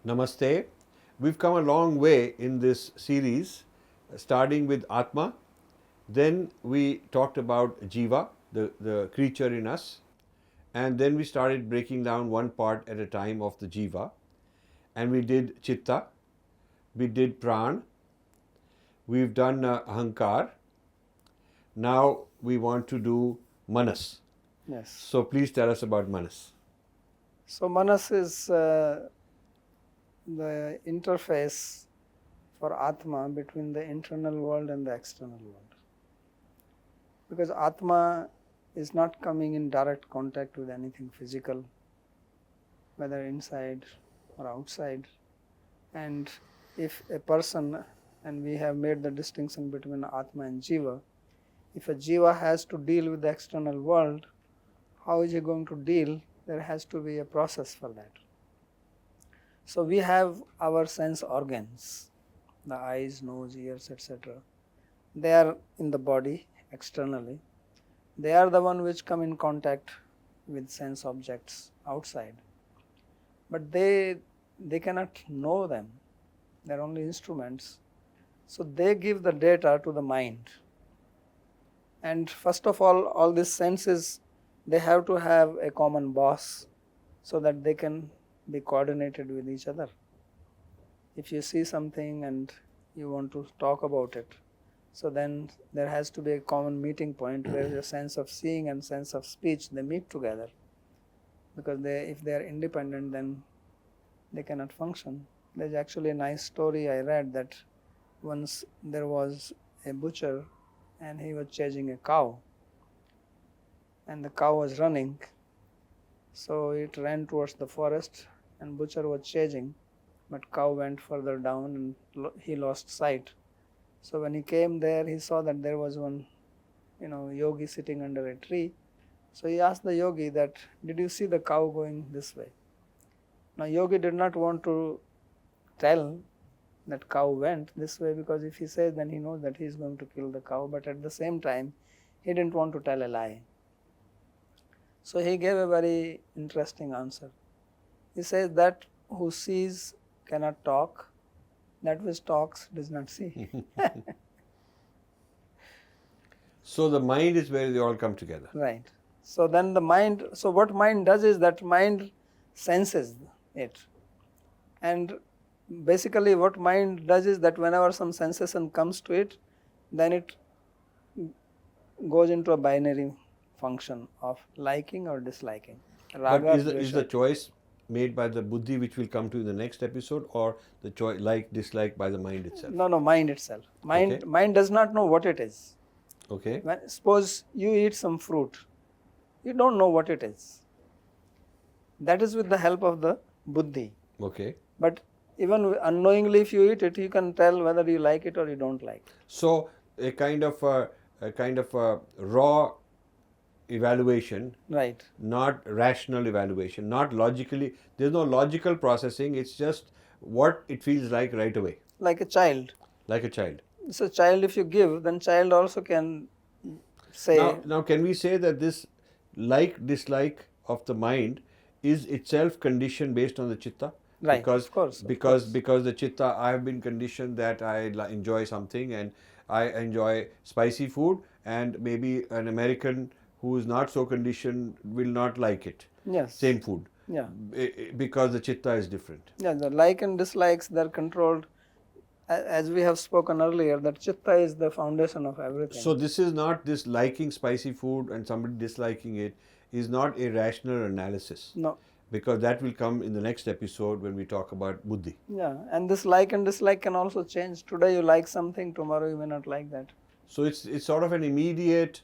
Namaste. We've come a long way in this series, starting with Atma. Then we talked about Jiva, the creature in us. And then we started breaking down one part at a time of the Jiva. And we did Chitta, we did Pran, we've done Ahankar. Now we want to do Manas. Yes. So please tell us about Manas. So Manas is the interface for Atma between the internal world and the external world. Because Atma is not coming in direct contact with anything physical, whether inside or outside. And if a person, and we have made the distinction between Atma and Jiva, if a Jiva has to deal with the external world, how is he going to deal? There has to be a process for that. So we have our sense organs, the eyes, nose, ears, etc. They are in the body externally. They are the one which come in contact with sense objects outside. But they cannot know them. They are only instruments. So they give the data to the mind. And first of all these senses, they have to have a common boss so that they can be coordinated with each other. If you see something and you want to talk about it, so then there has to be a common meeting point where your sense of seeing and sense of speech, they meet together. Because if they are independent, then they cannot function. There's actually a nice story I read that once there was a butcher and he was chasing a cow, and the cow was running. So it ran towards the forest and butcher was chasing, but cow went further down and he lost sight. So when he came there, he saw that there was one, yogi sitting under a tree. So he asked the yogi that, did you see the cow going this way? Now yogi did not want to tell that cow went this way, because if he says, then he knows that he is going to kill the cow, but at the same time, he didn't want to tell a lie. So he gave a very interesting answer. He says that who sees cannot talk, that which talks does not see. So the mind is where they all come together. Right. So then what mind does is that mind senses it. And basically what mind does is that whenever some sensation comes to it, then it goes into a binary function of liking or disliking. Raga, but is the choice made by the buddhi, which will come to in the next episode, or the choice dislike by the mind itself? No, mind itself. Mind does not know what it is. Okay. Suppose you eat some fruit, you don't know what it is. That is with the help of the buddhi. Okay. But even unknowingly, if you eat it, you can tell whether you like it or you don't like it. So a kind of a raw evaluation, right? Not rational evaluation, not logically. There's no logical processing. It's just what it feels like right away. Like a child. Like a child. So child, if you give, then child also can say. Now can we say that this dislike of the mind is itself conditioned based on the chitta? Right. Because, of course. Because the chitta, I have been conditioned that I enjoy something, and I enjoy spicy food, and maybe an American who is not so conditioned will not like it. Yes. Same food. Yeah. Because the chitta is different. Yeah, the like and dislikes, they're controlled. As we have spoken earlier, that chitta is the foundation of everything. So this is not, this liking spicy food and somebody disliking it is not a rational analysis. No. Because that will come in the next episode when we talk about buddhi. Yeah, and this like and dislike can also change. Today you like something, tomorrow you may not like that. So it's sort of an immediate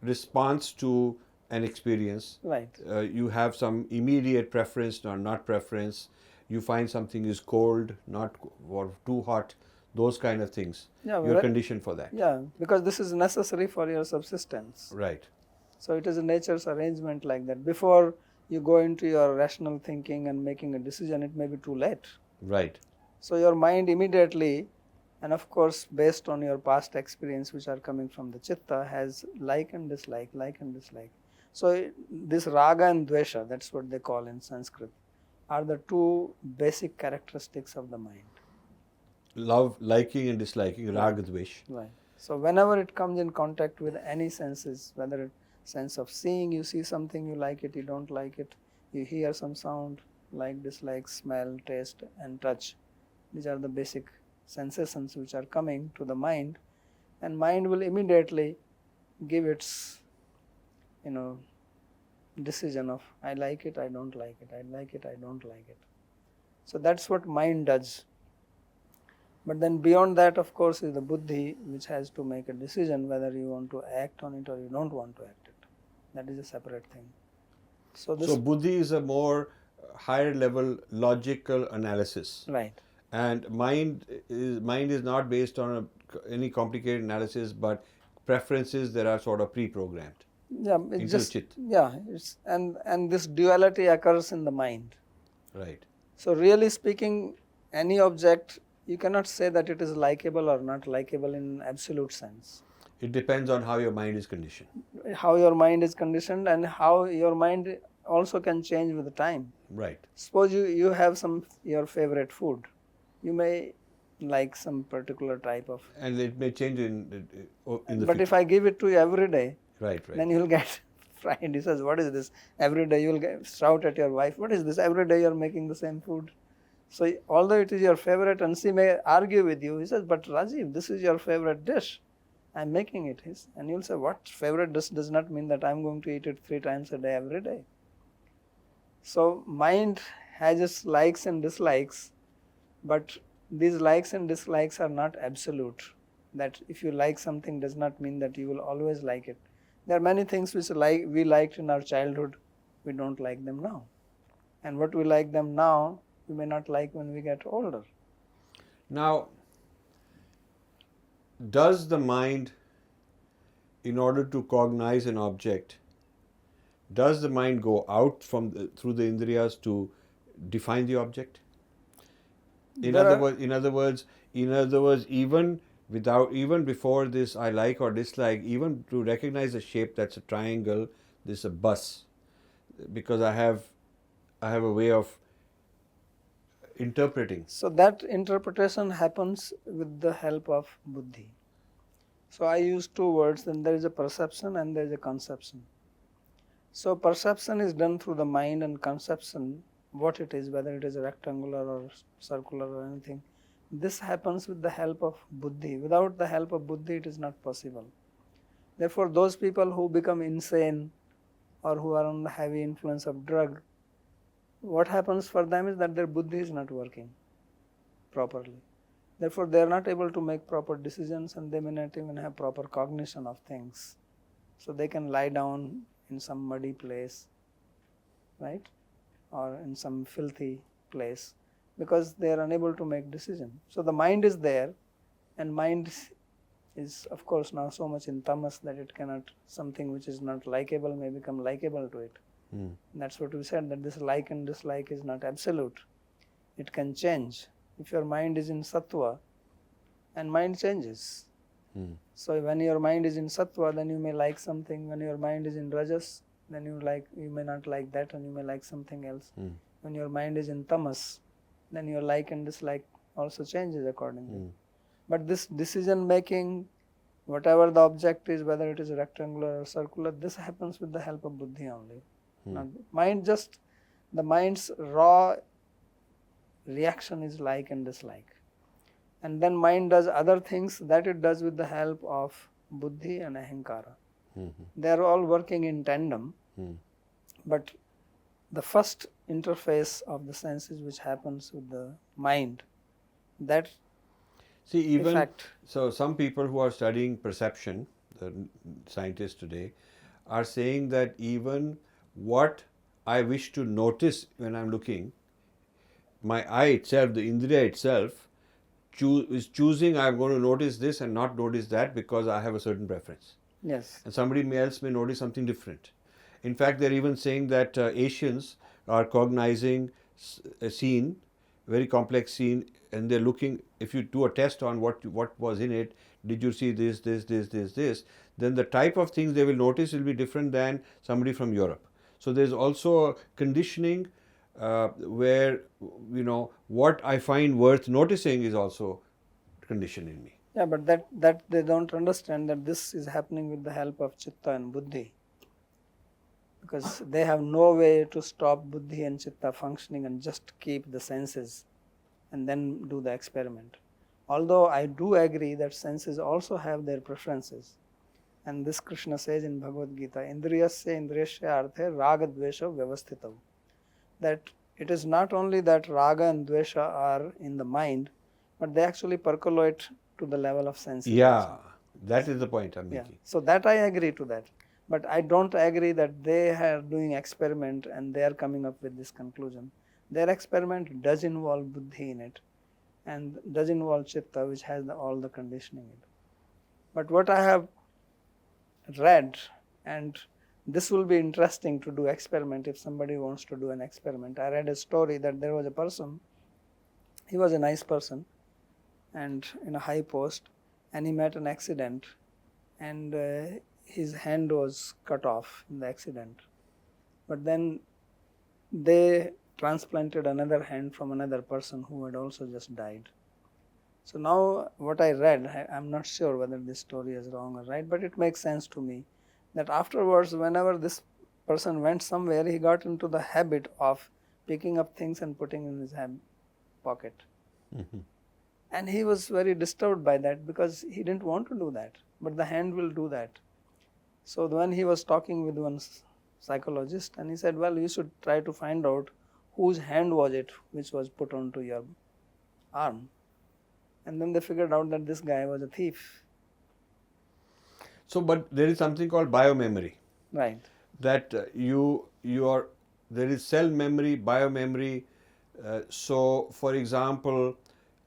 response to an experience. Right. You have some immediate preference or not preference. You find something is cold, not or too hot, those kind of things. Yeah, you're conditioned for that. Yeah, because this is necessary for your subsistence. Right. So it is a nature's arrangement like that. Before you go into your rational thinking and making a decision, it may be too late. Right. So your mind immediately, and of course based on your past experience which are coming from the chitta, has like and dislike. So this raga and dvesha, that's what they call in Sanskrit. are the two basic characteristics of the mind. Love, liking and disliking, raga, dvesh. Right. So whenever it comes in contact with any senses, whether it's sense of seeing, you see something, you like it, you don't like it, you hear some sound, like, dislike, smell, taste and touch. These are the basic sensations which are coming to the mind, and mind will immediately give its, decision of I like it, I don't like it, I like it, I don't like it. So that's what mind does. But then beyond that, of course, is the buddhi, which has to make a decision whether you want to act on it or you don't want to act it. That is a separate thing. So buddhi is a more higher level logical analysis. Right. And mind is not based on any complicated analysis, but preferences that are sort of pre-programmed. Yeah, it's just it's and this duality occurs in the mind. Right. So really speaking, any object, you cannot say that it is likable or not likable in absolute sense. It depends on how your mind is conditioned. How your mind is conditioned and how your mind also can change with the time. Right. Suppose you have your favorite food. You may like some particular type of. And it may change in the But future. if I give it to you every day, right. then you'll get fried. He says, what is this? Every day you'll shout at your wife, what is this? Every day you're making the same food. So although it is your favorite and she may argue with you, he says, but Rajiv, this is your favorite dish. I'm making it. And you'll say, what? Favorite dish does not mean that I'm going to eat it 3 times a day every day. So mind has its likes and dislikes, but these likes and dislikes are not absolute. That if you like something does not mean that you will always like it. There are many things which we liked in our childhood, we don't like them now. And what we like them now, we may not like when we get older. Now, does the mind, in order to cognize an object, does the mind go out through the indriyas to define the object? In other words, even before this I like or dislike, even to recognize a shape that's a triangle, this is a bus, because I have a way of interpreting. So that interpretation happens with the help of buddhi. So I use 2 words, then there is a perception and there is a conception. So perception is done through the mind, and conception, what it is, whether it is rectangular or circular or anything, this happens with the help of buddhi. Without the help of buddhi, it is not possible. Therefore, those people who become insane or who are on the heavy influence of drug, what happens for them is that their buddhi is not working properly. Therefore, they are not able to make proper decisions and they may not even have proper cognition of things. So they can lie down in some muddy place, right? Or in some filthy place because they are unable to make decision. So the mind is there, and mind is of course now so much in tamas that it cannot, something which is not likable may become likable to it. That's what we said, that this like and dislike is not absolute. It can change. If your mind is in sattva, and mind changes. So when your mind is in sattva, then you may like something. When your mind is in rajas, then you may not like that and you may like something else. When your mind is in tamas, then your like and dislike also changes accordingly. But this decision making, whatever the object is, whether it is rectangular or circular, this happens with the help of buddhi only. Not mind, just the mind's raw reaction is like and dislike. And then mind does other things that it does with the help of buddhi and ahankara. They are all working in tandem. But the first interface of the senses which happens with the mind, that effect. So some people who are studying perception, the scientists today, are saying that even what I wish to notice when I'm looking, my eye itself, the indriya itself, is choosing I'm going to notice this and not notice that because I have a certain preference. Yes. And somebody else may notice something different. In fact, they're even saying that Asians are cognizing a scene, very complex scene, and they're looking, if you do a test on what was in it, did you see this, then the type of things they will notice will be different than somebody from Europe. So there's also conditioning where, what I find worth noticing is also conditioned in me. Yeah, but that they don't understand that this is happening with the help of chitta and buddhi. Because they have no way to stop buddhi and chitta functioning and just keep the senses and then do the experiment. Although I do agree that senses also have their preferences. And this Krishna says in Bhagavad Gita, Indriyasya indriyasya arthe raga dvesha vyavasthitav. That it is not only that raga and dvesha are in the mind, but they actually percolate to the level of senses. Yeah, also. that is the point I'm making. So that I agree to that. But I don't agree that they are doing experiment and they are coming up with this conclusion. Their experiment does involve buddhi in it and does involve chitta, which has all the conditioning in it. But what I have read, and this will be interesting to do experiment if somebody wants to do an experiment. I read a story that there was a person, he was a nice person and in a high post, and he met an accident and his hand was cut off in the accident. But then they transplanted another hand from another person who had also just died. So now what I read, I'm not sure whether this story is wrong or right, but it makes sense to me that afterwards, whenever this person went somewhere, he got into the habit of picking up things and putting in his pocket. Mm-hmm. And he was very disturbed by that because he didn't want to do that, but the hand will do that. So when he was talking with one psychologist, and he said, well, you should try to find out whose hand was it which was put onto your arm. And then they figured out that this guy was a thief. So, but there is something called biomemory. Right. That there is cell memory, biomemory. So, for example,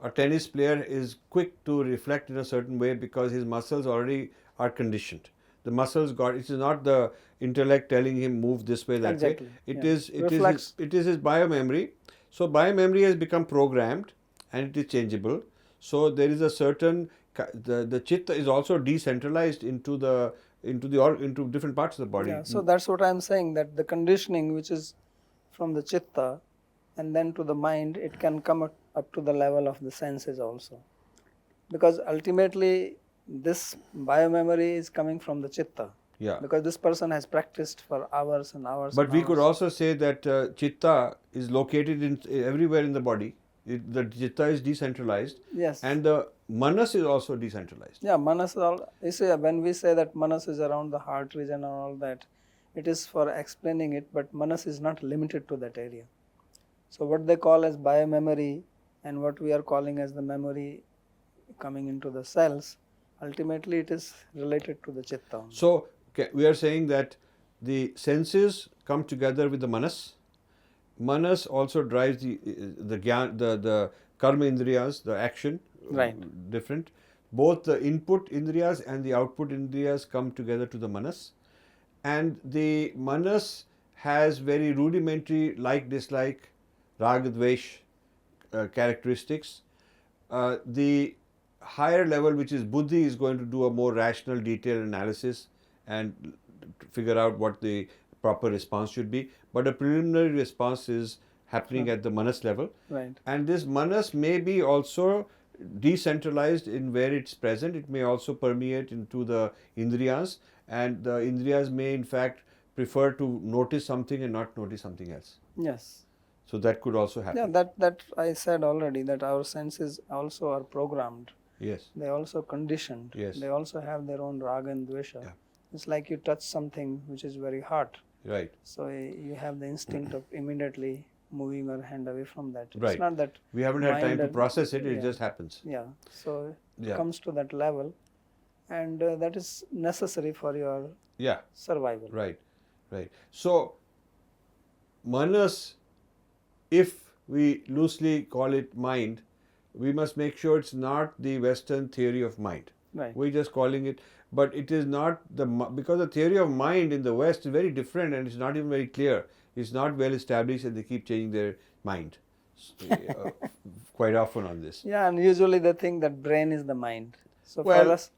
a tennis player is quick to reflect in a certain way because his muscles already are conditioned. The muscles it is not the intellect telling him move this way, that Exactly. way. It Yeah. is his biomemory. So biomemory has become programmed and it is changeable. So there is a certain the chitta is also decentralized into different parts of the body. Yeah, so that's what I'm saying, that the conditioning which is from the chitta and then to the mind, it can come up to the level of the senses also. Because ultimately this biomemory is coming from the chitta. Yeah. Because this person has practiced for hours and hours. But and we hours. could also say that chitta is located everywhere in the body. The chitta is decentralized. Yes. And the manas is also decentralized. Yeah, manas you see, when we say that manas is around the heart region and all that, it is for explaining it, but manas is not limited to that area. So what they call as biomemory and what we are calling as the memory coming into the cells, ultimately it is related to the chitta. So we are saying that the senses come together with the manas. Manas also drives the karma indriyas, the action. Right. Different. Both the input indriyas and the output indriyas come together to the manas. And the manas has very rudimentary like-dislike, raga-dvesh characteristics. The higher level, which is buddhi, is going to do a more rational, detailed analysis and figure out what the proper response should be. But a preliminary response is happening at the manas level. Right. And this manas may be also decentralized in where it's present. It may also permeate into the indriyas, and the indriyas may in fact prefer to notice something and not notice something else. Yes. So that could also happen. Yeah, that I said already, that our senses also are programmed. Yes. They also conditioned. Yes. They also have their own raga and dvesha. Yeah. It's like you touch something which is very hot. Right. So you have the instinct of immediately moving your hand away from that. Right. It's not that we haven't had time to and- process it, it yeah. just happens. Yeah. So it Yeah. comes to that level, and that is necessary for your Yeah. survival. Right. Right. So manas, if we loosely call it mind, we must make sure it's not the Western theory of mind. Right. We're just calling it, but it is not because the theory of mind in the West is very different and it's not even very clear. It's not well established and they keep changing their mind quite often on this. Yeah, and usually they think that brain is the mind. So Well, for us,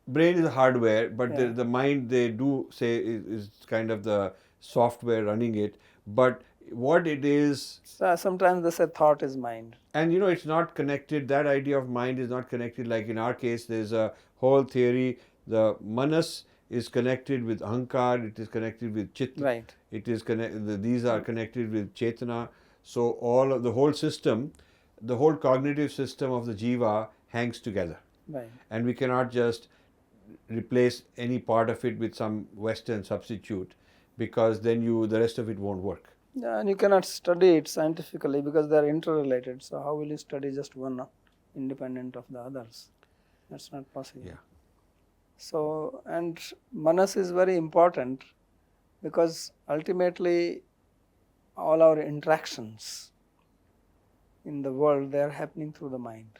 brain is hardware, but Yeah. the mind, they do say, is kind of the software running it. But what it is. So sometimes they say thought is mind. And it's not connected, that idea of mind is not connected. Like in our case, there's a whole theory. The manas is connected with ahankar, it is connected with chit. Right. It is these are connected with chetana. So all of the whole system, the whole cognitive system of the jiva hangs together. Right. And we cannot just replace any part of it with some Western substitute, because then the rest of it won't work. Yeah, and you cannot study it scientifically because they are interrelated. So how will you study just one independent of the others? That's not possible. Yeah. So, and manas is very important because ultimately all our interactions in the world, they are happening through the mind.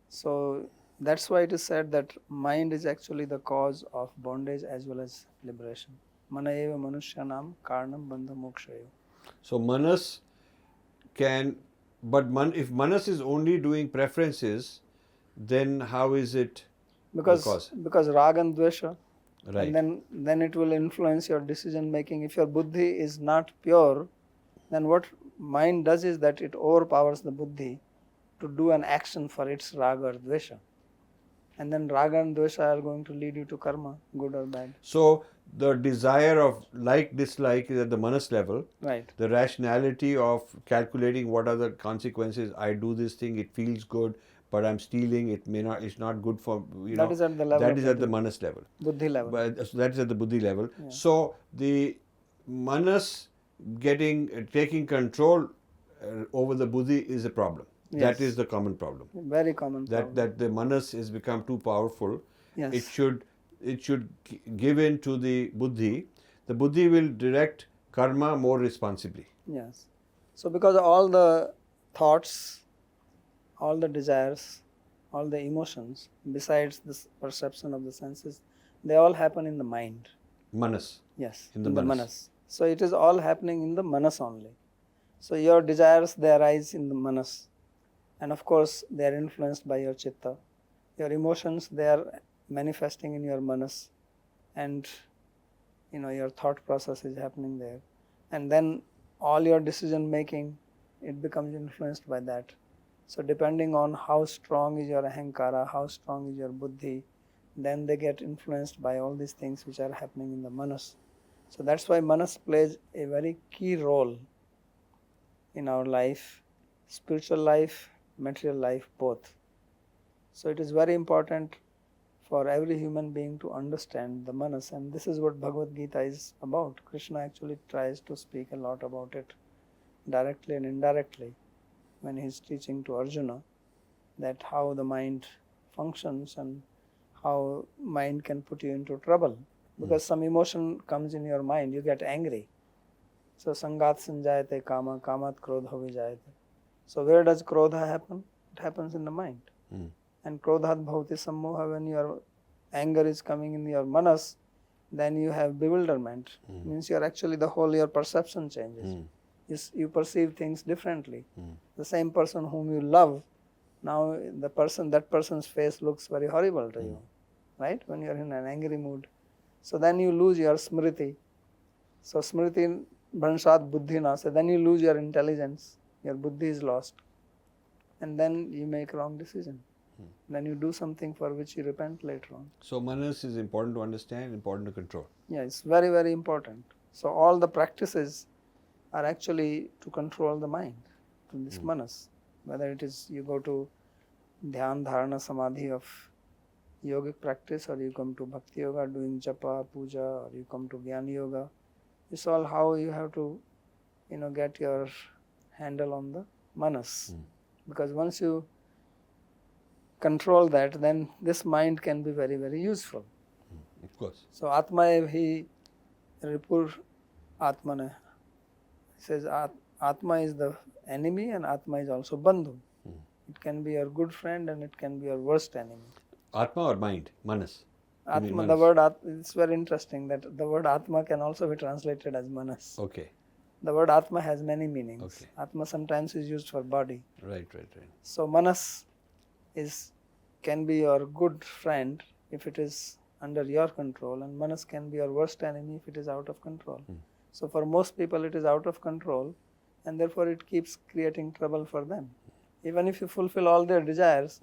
So that's why it is said that mind is actually the cause of bondage as well as liberation. Mana eva manushyanam karnam bandha mokshayo. So manas can, but if manas is only doing preferences, then how is it the cause? Because raga and dvesha, Right. and then it will influence your decision making. If your buddhi is not pure, then what mind does is that it overpowers the buddhi to do an action for its raga or dvesha. And then raga and dvesha are going to lead you to karma, good or bad. So the desire of dislike is at the manas level. Right. The rationality of calculating what are the consequences. I do this thing, it feels good, but I'm stealing, it's not good for, That is at the level that of is at the buddhi. manas level. Buddhi level. But so that is at the buddhi level. Yeah. So the manas taking control over the buddhi is a problem. Yes. That is the common problem. Very common problem. That the manas has become too powerful. Yes. It should give in to the buddhi. The buddhi will direct karma more responsibly. Yes. So because all the thoughts, all the desires, all the emotions, besides this perception of the senses, they all happen in the mind. Manas. Yes. In the manas. So it is all happening in the manas only. So your desires, they arise in the manas. And of course, they are influenced by your chitta. Your emotions, they are manifesting in your manas. And your thought process is happening there. And then all your decision making, it becomes influenced by that. So depending on how strong is your ahankara, how strong is your buddhi, then they get influenced by all these things which are happening in the manas. So that's why manas plays a very key role in our life, spiritual life, material life, both. So it is very important for every human being to understand the manas, and this is what Bhagavad Gita is about. Krishna actually tries to speak a lot about it, directly and indirectly, when he is teaching to Arjuna that how the mind functions and how mind can put you into trouble. Because some emotion comes in your mind, you get angry. So sangat sanjayate kama, kamat krodha vijayate. So where does krodha happen? It happens in the mind. And krodhat bhavati sammoha, when your anger is coming in your manas, then you have bewilderment. Means your perception changes. You perceive things differently. The same person whom you love, now that person's face looks very horrible to you, right? When you are in an angry mood. So then you lose your smriti. So smriti bhanshat buddhi na. So then you lose your intelligence. Your buddhi is lost. And then you make wrong decision. Then you do something for which you repent later on. So manas is important to understand, important to control. Yeah, it's very, very important. So all the practices are actually to control the mind, to this manas. Whether it is you go to dhyan, dharana, samadhi of yogic practice, or you come to bhakti yoga doing japa, puja, or you come to jnana yoga. It's all how you have to, get your handle on the manas. Because once you control that, then this mind can be very, very useful. Of course. So Atma hi Ripur Atmana. He says Atma is the enemy and Atma is also Bandhu. It can be your good friend and it can be your worst enemy. Atma or mind? Manas? Atma, the word it's very interesting that the word Atma can also be translated as Manas. Okay. The word Atma has many meanings. Okay. Atma sometimes is used for body. Right. So Manas can be your good friend if it is under your control, and Manas can be your worst enemy if it is out of control. So for most people it is out of control, and therefore it keeps creating trouble for them. Even if you fulfill all their desires,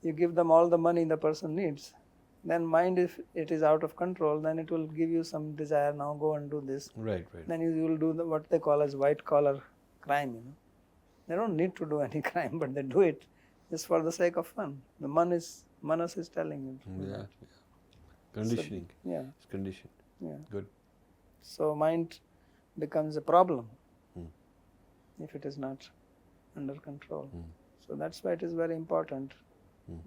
you give them all the money the person needs, then mind, if it is out of control, then it will give you some desire, now go and do this. Right. Then you will do what they call as white collar crime. They don't need to do any crime, but they do it just for the sake of fun. The manas is telling you to do that. Conditioning. So, yeah. It's conditioned. Yeah. Good. So mind becomes a problem if it is not under control. So that's why it is very important,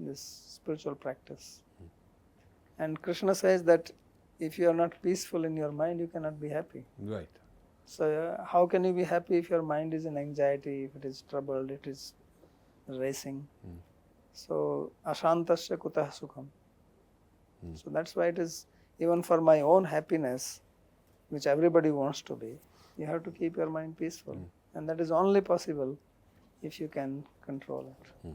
this spiritual practice. And Krishna says that if you are not peaceful in your mind, you cannot be happy. Right. So how can you be happy if your mind is in anxiety, if it is troubled, it is racing? So ashantasya kutah sukham. So that's why it is, even for my own happiness, which everybody wants to be, you have to keep your mind peaceful. And that is only possible if you can control it.